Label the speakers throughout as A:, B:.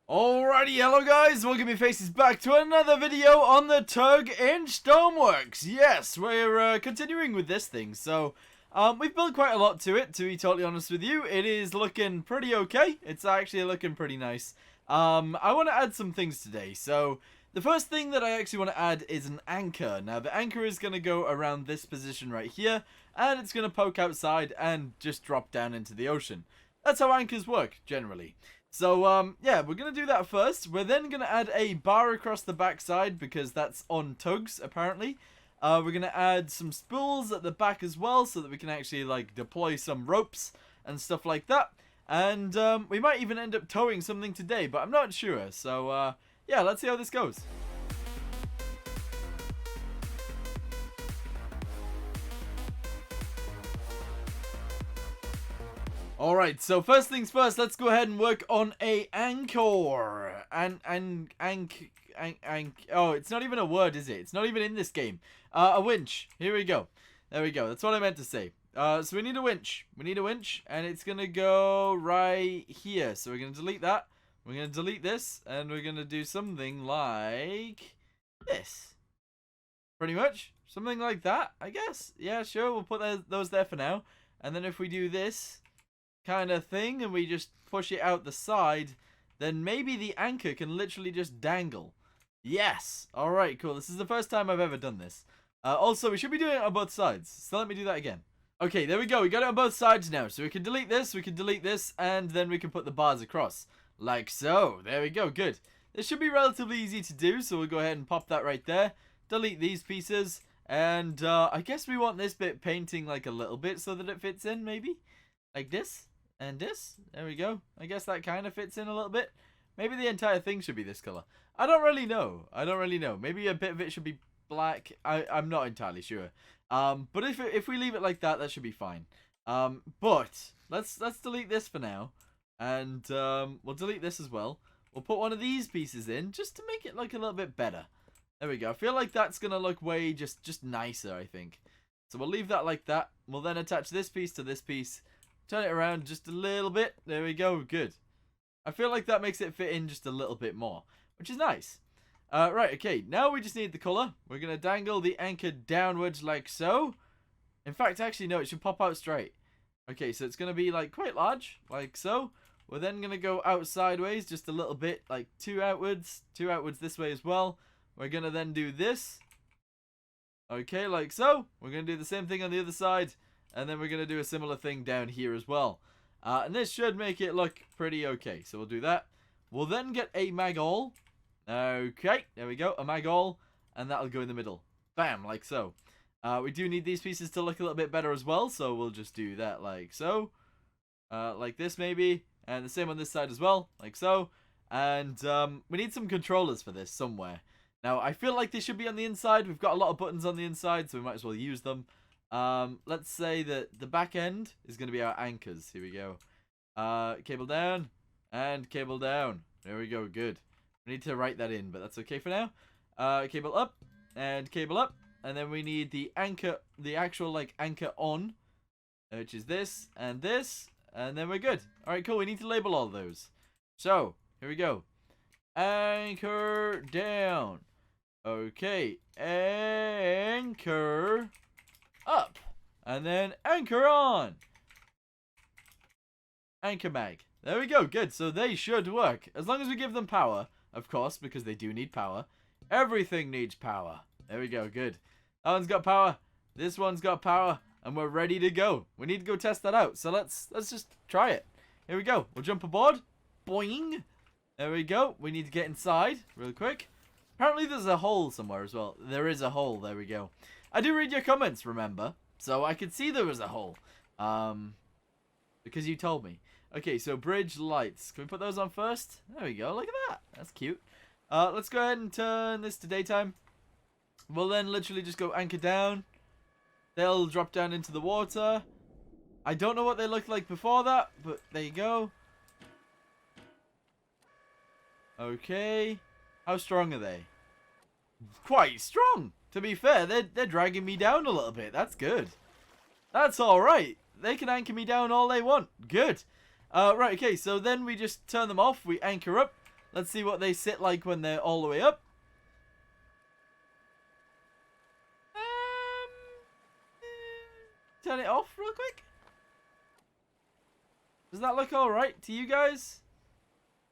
A: Alrighty, hello guys, welcome your faces back to another video on the Tug in Stoneworks. Yes, we're continuing with this thing, so we've built quite a lot to it, to be totally honest with you. It is looking pretty okay, it's actually looking pretty nice. I want to add some things today, so the first thing that I actually want to add is an anchor. Now the anchor is going to go around this position right here, and it's going to poke outside and just drop down into the ocean. That's how anchors work, generally. So, yeah, we're going to do that first. We're then going to add a bar across the backside because that's on tugs, apparently. We're going to add some spools at the back as well so that we can actually, like, deploy some ropes and stuff like that. And we might even end up towing something today, but I'm not sure. So, yeah, let's see how this goes. Alright, so first things first, let's go ahead and work on a anchor. Oh, it's not even a word, is it? It's not even in this game. A winch. Here we go. There we go. That's what I meant to say. So we need a winch. We need a winch, and it's going to go right here. So we're going to delete that. We're going to delete this, and we're going to do something like this. Pretty much. Something like that, I guess. Yeah, sure. We'll put those there for now. And then if we do this kind of thing and we just push it out the side, then maybe the anchor can literally just dangle. Yes. Alright, cool. This is the first time I've ever done this. Also, we should be doing it on both sides, so let me do that again. Okay, there we go. We got it on both sides now. So we can delete this, and then we can put the bars across. Like so. There we go. Good. This should be relatively easy to do, so we'll go ahead and pop that right there. Delete these pieces, and I guess we want this bit painting like a little bit so that it fits in, maybe? Like this? And this, there we go. I guess that kind of fits in a little bit. Maybe the entire thing should be this color. I don't really know. Maybe a bit of it should be black. I'm not entirely sure. But if we leave it like that, that should be fine. But let's delete this for now, and we'll delete this as well. We'll put one of these pieces in just to make it look a little bit better. There we go. I feel like that's gonna look way just nicer, I think. So we'll leave that like that. We'll then attach this piece to this piece. Turn it around just a little bit. There we go. Good. I feel like that makes it fit in just a little bit more, which is nice. Right, okay. Now we just need the color. We're going to dangle the anchor downwards like so. In fact, actually, no, it should pop out straight. Okay, so it's going to be like quite large, like so. We're then going to go out sideways just a little bit, like two outwards this way as well. We're going to then do this. Okay, like so. We're going to do the same thing on the other side. And then we're going to do a similar thing down here as well. And this should make it look pretty okay. So we'll do that. We'll then get a mag-all. Okay, there we go. A mag-all. And that'll go in the middle. Bam, like so. We do need these pieces to look a little bit better as well. So we'll just do that like so. Like this maybe. And the same on this side as well. Like so. And we need some controllers for this somewhere. Now, I feel like they should be on the inside. We've got a lot of buttons on the inside, so we might as well use them. Let's say that the back end is going to be our anchors. Here we go. Cable down and cable down. There we go. Good. We need to write that in, but that's okay for now. Cable up and cable up. And then we need the anchor, the actual like anchor on, which is this and this. And then we're good. All right, cool. We need to label all those. So here we go. Anchor down. Okay. Anchor up, and then anchor on. Anchor mag. There we go. Good. So they should work as long as we give them power, of course, because they do need power. Everything needs power. There we go. Good. That one's got power. This one's got power, and we're ready to go. We need to go test that out. So let's just try it. Here we go. We'll jump aboard. Boing. There we go. We need to get inside real quick. Apparently there's a hole somewhere as well. There is a hole. There we go. I do read your comments, remember? So I could see there was a hole. Because you told me. Okay, so bridge lights. Can we put those on first? There we go. Look at that. That's cute. Let's go ahead and turn this to daytime. We'll then literally just go anchor down. They'll drop down into the water. I don't know what they looked like before that, but there you go. Okay. How strong are they? Quite strong. To be fair, they're dragging me down a little bit. That's good. That's alright. They can anchor me down all they want. Good. Right, okay, so then we just turn them off. We anchor up. Let's see what they sit like when they're all the way up. Turn it off real quick. Does that look alright to you guys?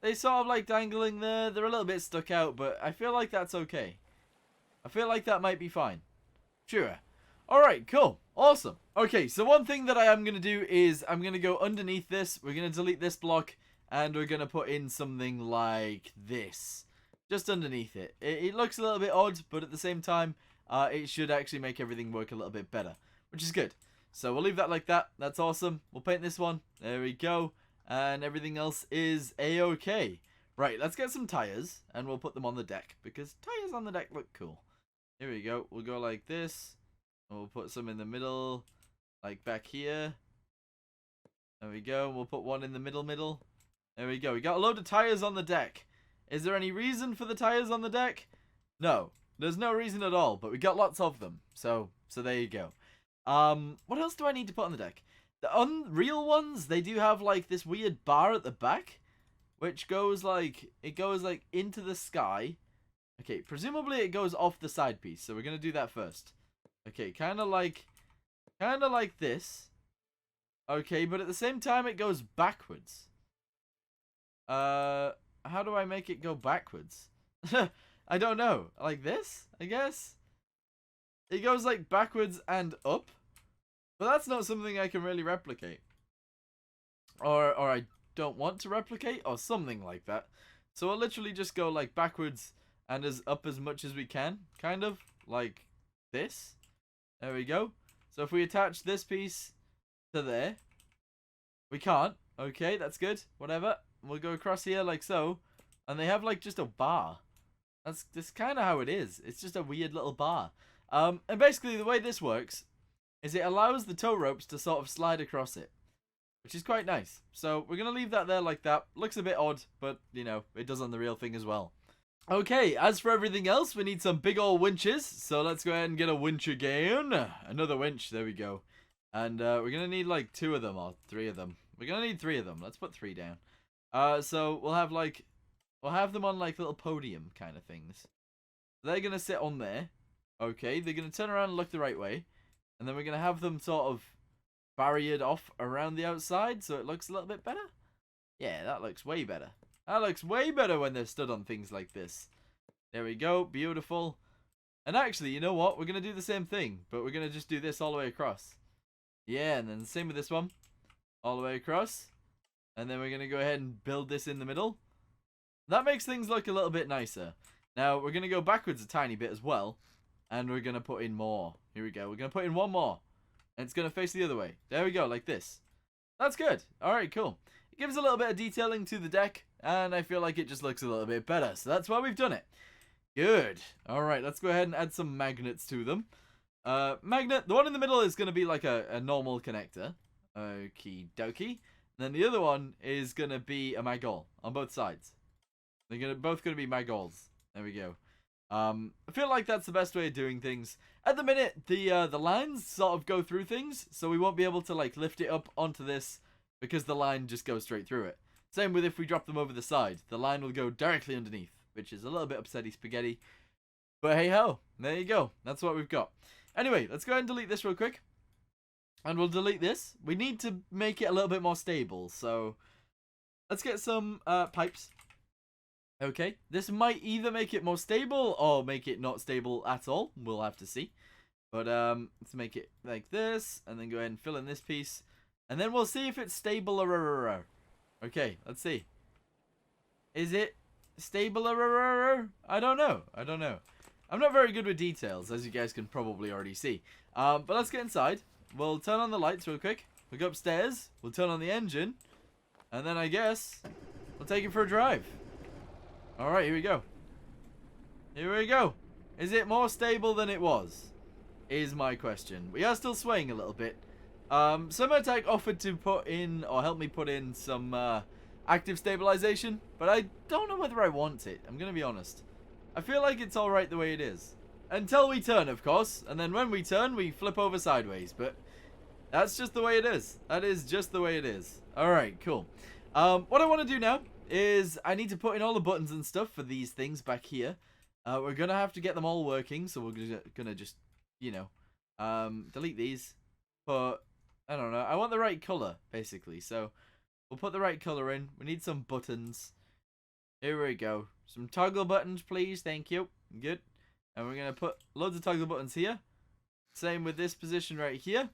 A: They sort of like dangling there. They're a little bit stuck out, but I feel like that's okay. I feel like that might be fine. Sure. Alright, cool. Awesome. Okay, so one thing that I am going to do is I'm going to go underneath this. We're going to delete this block. And we're going to put in something like this. Just underneath it. It looks a little bit odd, but at the same time, it should actually make everything work a little bit better. Which is good. So we'll leave that like that. That's awesome. We'll paint this one. There we go. And everything else is a-okay. Right, let's get some tires. And we'll put them on the deck. Because tires on the deck look cool. Here we go. We'll go like this. And we'll put some in the middle. Like back here. There we go. We'll put one in the middle. There we go. We got a load of tires on the deck. Is there any reason for the tires on the deck? No. There's no reason at all. But we got lots of them. So there you go. What else do I need to put on the deck? The unreal ones, they do have like this weird bar at the back, which goes like, it goes like into the sky. Okay, presumably it goes off the side piece, so we're gonna do that first. Okay, kind of like this. Okay, but at the same time it goes backwards. How do I make it go backwards? I don't know. Like this, I guess? It goes like backwards and up. But that's not something I can really replicate. Or I don't want to replicate, or something like that. So I'll literally just go like backwards and up as much as we can. Kind of like this. There we go. So if we attach this piece to there. We can't. Okay, that's good. Whatever. We'll go across here like so. And they have like just a bar. That's kind of how it is. It's just a weird little bar. And basically the way this works is it allows the tow ropes to sort of slide across it, which is quite nice. So we're going to leave that there like that. Looks a bit odd, but you know, it does on the real thing as well. Okay, as for everything else, we need some big old winches. So let's go ahead and get a winch again. Another winch, there we go. And we're going to need like 2 of them or 3 of them. We're going to need 3 of them. Let's put 3 down. So we'll have them on like little podium kind of things. They're going to sit on there. Okay, they're going to turn around and look the right way. And then we're going to have them sort of barriered off around the outside so it looks a little bit better. Yeah, that looks way better. That looks way better when they're stood on things like this. There we go, beautiful. And actually, you know what? We're going to do the same thing, but we're going to just do this all the way across. Yeah, and then the same with this one. All the way across. And then we're going to go ahead and build this in the middle. That makes things look a little bit nicer. Now, we're going to go backwards a tiny bit as well. And we're going to put in more. Here we go. We're going to put in one more. And it's going to face the other way. There we go, like this. That's good. Alright, cool. It gives a little bit of detailing to the deck. And I feel like it just looks a little bit better. So that's why we've done it. Good. Alright, let's go ahead and add some magnets to them. Magnet, the one in the middle is going to be like a normal connector. Okie dokie. And then the other one is going to be a magol on both sides. They're both going to be magols. There we go. I feel like that's the best way of doing things. At the minute, the lines sort of go through things, so we won't be able to like lift it up onto this because the line just goes straight through it. Same with if we drop them over the side. The line will go directly underneath, which is a little bit upsetty spaghetti. But hey ho, there you go. That's what we've got. Anyway, let's go ahead and delete this real quick. And we'll delete this. We need to make it a little bit more stable, so let's get some pipes. Okay, this might either make it more stable or make it not stable at all. We'll have to see. But let's make it like this, and then go ahead and fill in this piece. And then we'll see if it's stable or okay, let's see. Is it stable or I don't know. I'm not very good with details, as you guys can probably already see. But let's get inside. We'll turn on the lights real quick. We'll go upstairs. We'll turn on the engine. And then I guess we'll take it for a drive. Alright, here we go. Here we go. Is it more stable than it was? Is my question. We are still swaying a little bit. Sematech offered to put in, or help me put in some active stabilization, but I don't know whether I want it. I'm going to be honest. I feel like it's alright the way it is. Until we turn, of course. And then when we turn, we flip over sideways. But that's just the way it is. That is just the way it is. Alright, cool. What I want to do now is I need to put in all the buttons and stuff for these things back here. We're going to have to get them all working, so we're going to just, you know, delete these. But, I don't know, I want the right color, basically, so we'll put the right color in. We need some buttons. Here we go. Some toggle buttons, please. Thank you. Good. And we're going to put loads of toggle buttons here. Same with this position right here.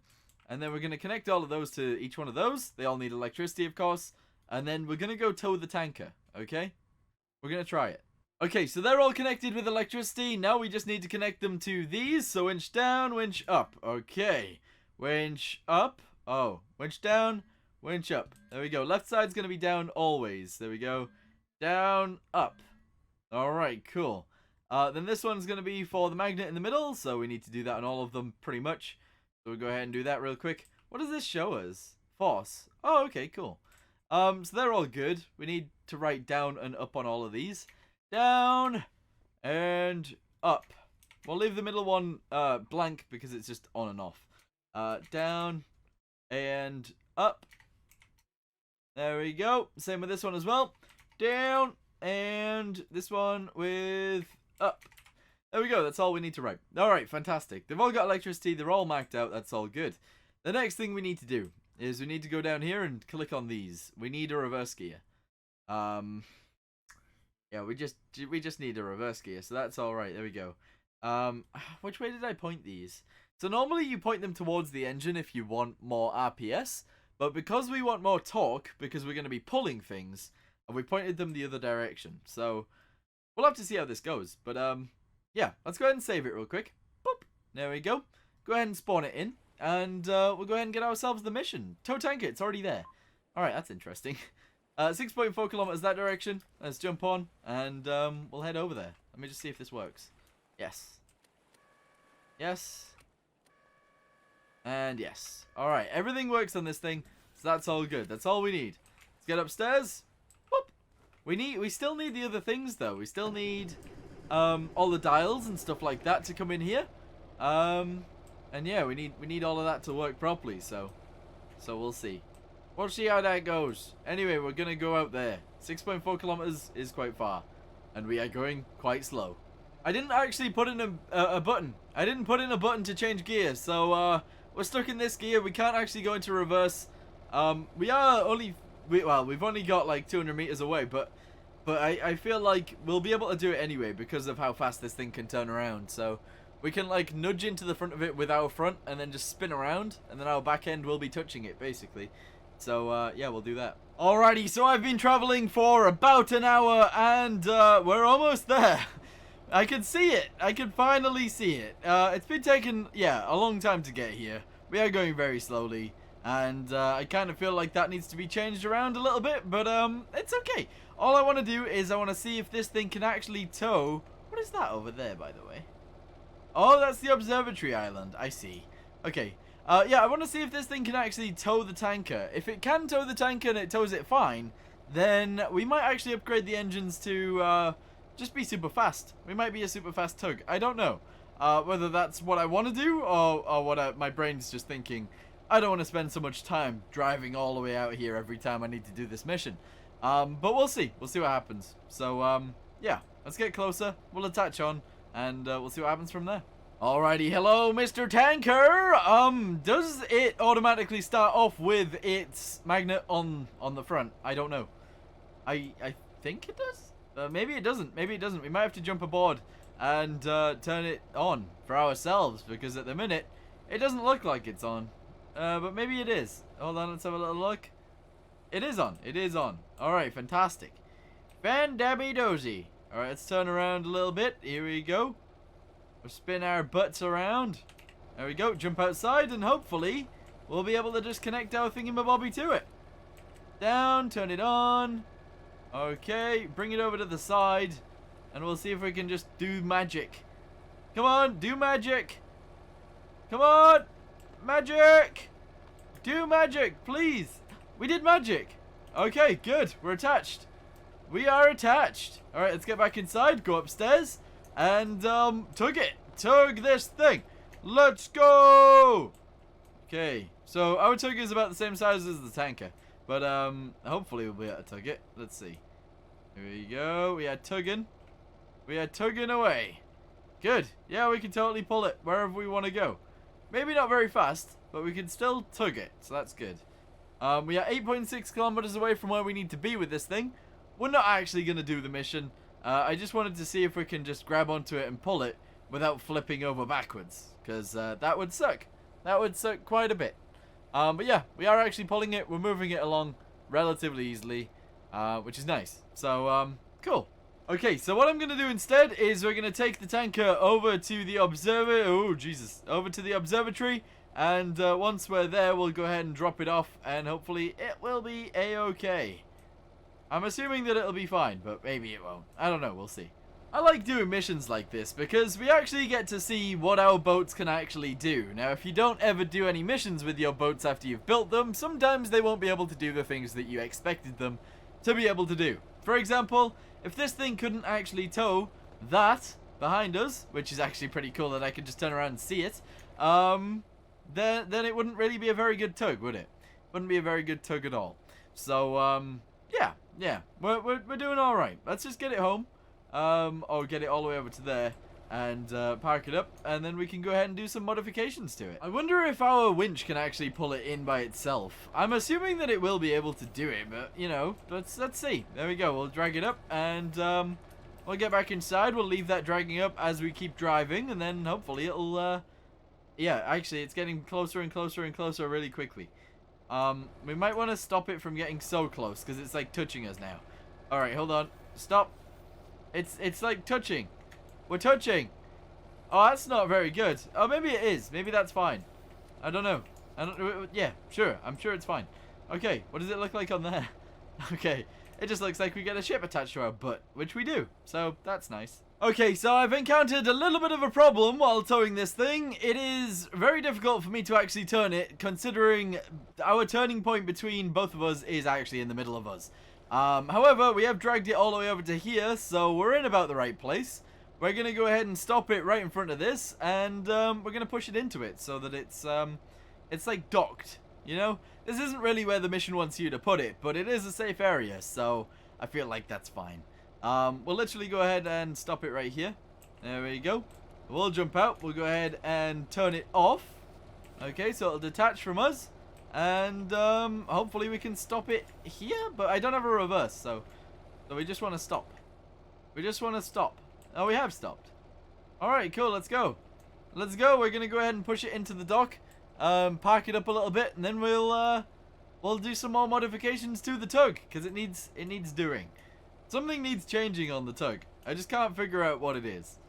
A: And then we're going to connect all of those to each one of those. They all need electricity, of course. And then we're going to go tow the tanker. Okay? We're going to try it. Okay, so they're all connected with electricity. Now we just need to connect them to these. So winch down, winch up. Okay. Winch up. Oh, winch down, winch up. There we go. Left side's going to be down always. There we go. Down, up. Alright, cool. Then this one's going to be for the magnet in the middle, so we need to do that on all of them pretty much. So we'll go ahead and do that real quick. What does this show us? Force. Oh, okay, cool. So they're all good. We need to write down and up on all of these. Down and up. We'll leave the middle one blank because it's just on and off. Down and up. There we go. Same with this one as well. Down and this one with up. There we go. That's all we need to write. Alright, fantastic. They've all got electricity. They're all marked out. That's all good. The next thing we need to do is we need to go down here and click on these. We need a reverse gear. Yeah, we just need a reverse gear, so that's alright. There we go. Which way did I point these? So normally you point them towards the engine if you want more RPS, but because we want more torque, because we're going to be pulling things, we pointed them the other direction. So we'll have to see how this goes. But yeah, let's go ahead and save it real quick. Boop. There we go. Go ahead and spawn it in, and we'll go ahead and get ourselves the mission. Tow tanker, it's already there. Alright, that's interesting. 6.4 kilometers that direction. Let's jump on, and we'll head over there. Let me just see if this works. Yes. Yes. And yes. Alright, everything works on this thing, so that's all good. That's all we need. Let's get upstairs. Whoop. We still need the other things, though. We still need all the dials and stuff like that to come in here. And yeah, we need all of that to work properly, so we'll see. We'll see how that goes. Anyway, we're going to go out there. 6.4 kilometers is quite far. And we are going quite slow. I didn't actually put in a button. I didn't put in a button to change gear. So, we're stuck in this gear. We can't actually go into reverse. We've only got like 200 meters away. But I feel like we'll be able to do it anyway because of how fast this thing can turn around. So, we can like nudge into the front of it with our front and then just spin around. And then our back end will be touching it, basically. So, yeah, we'll do that. Alrighty, so I've been traveling for about an hour, and we're almost there. I can see it. I can finally see it. It's been taking, yeah, a long time to get here. We are going very slowly, and I kind of feel like that needs to be changed around a little bit, but it's okay. All I want to do is I want to see if this thing can actually tow. What is that over there, by the way? Oh, that's the observatory island. I see. Okay. Yeah, I want to see if this thing can actually tow the tanker. If it can tow the tanker and it tows it fine, then we might actually upgrade the engines to just be super fast. We might be a super fast tug. I don't know whether that's what I want to do or what my brain's just thinking. I don't want to spend so much time driving all the way out here every time I need to do this mission. But we'll see. We'll see what happens. So, yeah, let's get closer. We'll attach on, and we'll see what happens from there. Alrighty, hello, Mr. Tanker. Does it automatically start off with its magnet on the front? I don't know. I think it does. Maybe it doesn't. Maybe it doesn't. We might have to jump aboard and turn it on for ourselves because at the minute it doesn't look like it's on. But maybe it is. Hold on, let's have a little look. It is on. It is on. Alright, fantastic. Fan-dabby-dozy. Alright, let's turn around a little bit. Here we go. We'll spin our butts around. There we go. Jump outside and hopefully we'll be able to just connect our thingamabobby to it. Down. Turn it on. Okay. Bring it over to the side. And we'll see if we can just do magic. Come on. Do magic. Come on. Magic. Do magic. Please. We did magic. Okay. Good. We're attached. We are attached. Alright. Let's get back inside. Go upstairs. And, tug it. Tug this thing. Let's go. Okay. So, our tug is about the same size as the tanker. But, hopefully we'll be able to tug it. Let's see. Here we go. We are tugging. We are tugging away. Good. Yeah, we can totally pull it wherever we want to go. Maybe not very fast, but we can still tug it. So that's good. We are 8.6 kilometers away from where we need to be with this thing. We're not actually going to do the mission. I just wanted to see if we can just grab onto it and pull it without flipping over backwards. Because that would suck. That would suck quite a bit. But yeah, we are actually pulling it. We're moving it along relatively easily, which is nice. So, cool. Okay, so what I'm going to do instead is we're going to take the tanker over to the over to the observatory. And once we're there, we'll go ahead and drop it off, and hopefully it will be a-okay. I'm assuming that it'll be fine, but maybe it won't. I don't know, we'll see. I like doing missions like this because we actually get to see what our boats can actually do. Now, if you don't ever do any missions with your boats after you've built them, sometimes they won't be able to do the things that you expected them to be able to do. For example, if this thing couldn't actually tow that behind us, which is actually pretty cool that I could just turn around and see it, then it wouldn't really be a very good tug, would it? Wouldn't be a very good tug at all. So, yeah, we're doing all right. Let's just get it home, or get it all the way over to there, and park it up, and then we can go ahead and do some modifications to it. I wonder if our winch can actually pull it in by itself. I'm assuming that it will be able to do it, but, you know, let's see. There we go. We'll drag it up, and we'll get back inside. We'll leave that dragging up as we keep driving, and then hopefully it'll, yeah, actually, it's getting closer and closer and closer really quickly. We might want to stop it from getting so close, because it's, like, touching us now. Alright, hold on. Stop. It's like touching. We're touching. Oh, that's not very good. Oh, maybe it is. Maybe that's fine. I don't know. Yeah, sure. I'm sure it's fine. Okay, what does it look like on there? Okay, it just looks like we get a ship attached to our butt, which we do. So, that's nice. Okay, so I've encountered a little bit of a problem while towing this thing. It is very difficult for me to actually turn it, considering our turning point between both of us is actually in the middle of us. However, we have dragged it all the way over to here, so we're in about the right place. We're going to go ahead and stop it right in front of this, and we're going to push it into it so that it's like docked, you know? This isn't really where the mission wants you to put it, but it is a safe area, so I feel like that's fine. We'll literally go ahead and stop it right here. There we go. We'll jump out. We'll go ahead and turn it off. Okay, so it'll detach from us. And hopefully we can stop it here. But I don't have a reverse, so we just want to stop. We just want to stop. Oh, we have stopped. Alright, cool. Let's go. Let's go. We're going to go ahead and push it into the dock. Park it up a little bit. And then we'll do some more modifications to the tug. Because it needs doing. Something needs changing on the tug. I just can't figure out what it is.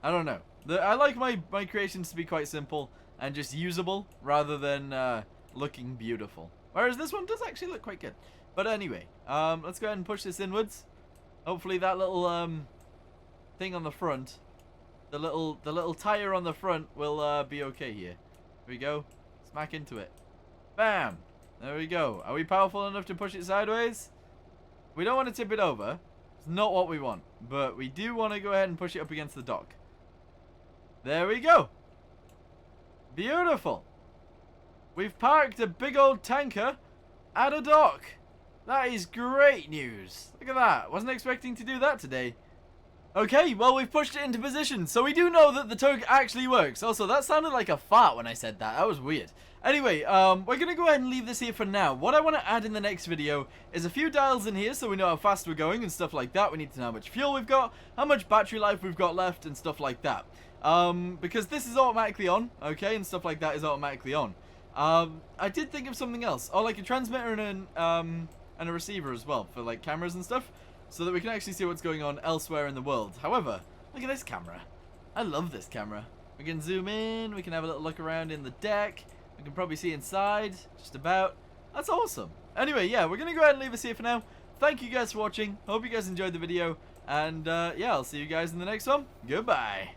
A: I don't know. I like my creations to be quite simple and just usable rather than looking beautiful. Whereas this one does actually look quite good. But anyway, let's go ahead and push this inwards. Hopefully that little thing on the front, the little tire on the front will be okay here. Here we go. Smack into it. Bam! There we go. Are we powerful enough to push it sideways? We don't want to tip it over. It's not what we want. But we do want to go ahead and push it up against the dock. There we go. Beautiful. We've parked a big old tanker at a dock. That is great news. Look at that. Wasn't expecting to do that today. Okay, well, we've pushed it into position, so we do know that the tug actually works. Also, that sounded like a fart when I said that. That was weird. Anyway, we're going to go ahead and leave this here for now. What I want to add in the next video is a few dials in here so we know how fast we're going and stuff like that. We need to know how much fuel we've got, how much battery life we've got left, and stuff like that. Because this is automatically on, okay, and stuff like that is automatically on. I did think of something else. Oh, like a transmitter and a receiver as well for, like, cameras and stuff. So that we can actually see what's going on elsewhere in the world. However, look at this camera. I love this camera. We can zoom in. We can have a little look around in the deck. We can probably see inside. Just about. That's awesome. Anyway, yeah, we're going to go ahead and leave this here for now. Thank you guys for watching. Hope you guys enjoyed the video. And, yeah, I'll see you guys in the next one. Goodbye.